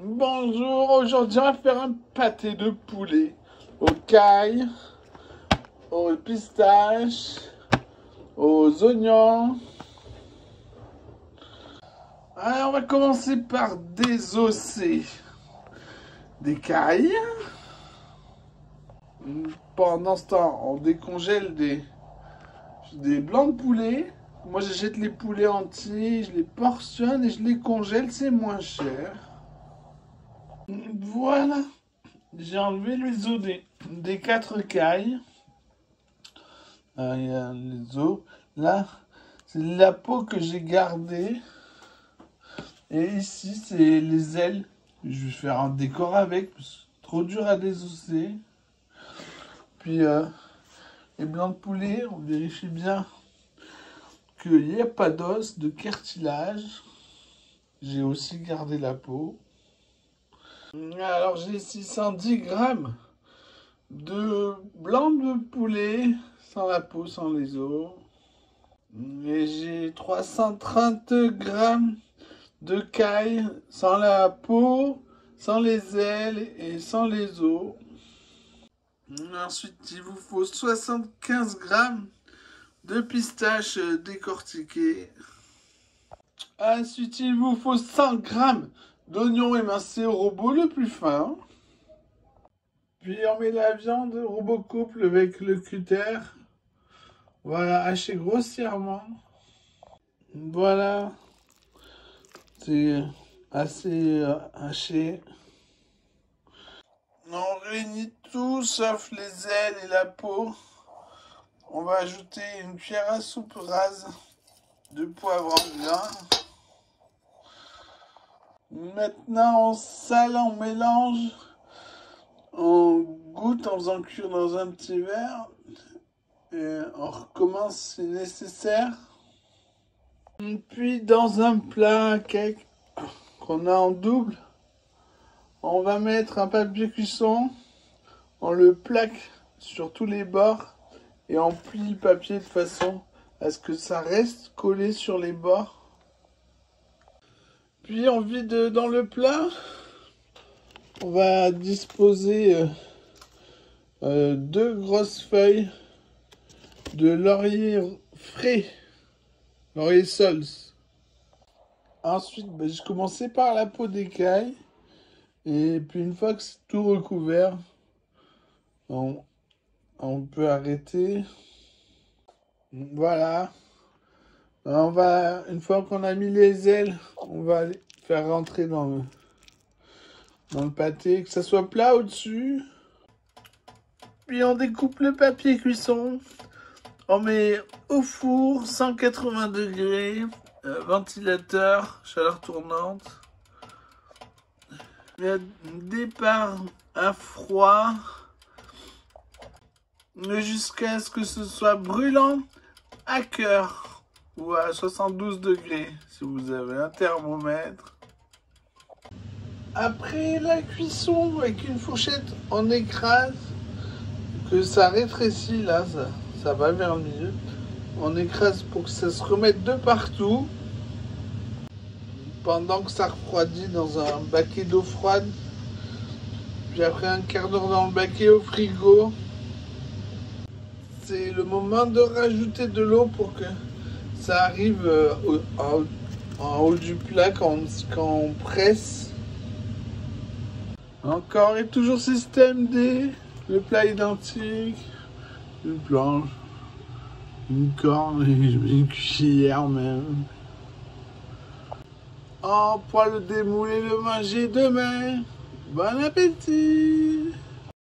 Bonjour, aujourd'hui on va faire un pâté de poulet aux cailles, aux pistaches, aux oignons. Alors on va commencer par désosser des cailles. Pendant ce temps, on décongèle des blancs de poulet. Moi j'achète les poulets entiers, je les portionne et je les congèle, c'est moins cher. Voilà, j'ai enlevé les os des 4 cailles. Il y a les os. Là, c'est la peau que j'ai gardée. Et ici, c'est les ailes. Je vais faire un décor avec, parce que c'est trop dur à désosser. Puis, les blancs de poulet, on vérifie bien qu'il n'y a pas d'os, de cartilage. J'ai aussi gardé la peau. Alors j'ai 610 grammes de blanc de poulet, sans la peau, sans les os. Et j'ai 330 grammes de caille, sans la peau, sans les ailes et sans les os. Ensuite, il vous faut 75 grammes de pistaches décortiquées. Ensuite, il vous faut 100 grammes d'oignons émincés au robot le plus fin. Puis on met la viande au robot couple avec le cutter. Voilà, haché grossièrement. Voilà. C'est assez haché. On réunit tout sauf les ailes et la peau. On va ajouter une cuillère à soupe rase de poivre en grains. Maintenant, on sale, on mélange, on goûte en faisant cuire dans un petit verre. Et on recommence si nécessaire. Puis, dans un plat à cake qu'on a en double, on va mettre un papier cuisson. On le plaque sur tous les bords et on plie le papier de façon à ce que ça reste collé sur les bords. Puis on vide dans le plat. On va disposer 2 grosses feuilles de laurier frais, laurier sols. Ensuite, je commençais par la peau d'écaille. Et puis une fois que c'est tout recouvert, on peut arrêter. Voilà. Une fois qu'on a mis les ailes, on va les faire rentrer dans le pâté, que ça soit plat au-dessus. Puis on découpe le papier cuisson. On met au four, 180 degrés, ventilateur, chaleur tournante. Il y a départ à froid, jusqu'à ce que ce soit brûlant à cœur. Ou à 72 degrés, si vous avez un thermomètre. Après la cuisson, avec une fourchette, on écrase, que ça rétrécit, là, ça va vers le milieu. On écrase pour que ça se remette de partout. Pendant que ça refroidit dans un baquet d'eau froide. Puis après un quart d'heure dans le baquet au frigo. C'est le moment de rajouter de l'eau pour que ça arrive en haut du plat quand on presse. Encore et toujours système D. Le plat identique. Une planche. Une corne et une cuillère même. On pourra le démouler et le manger demain. Bon appétit!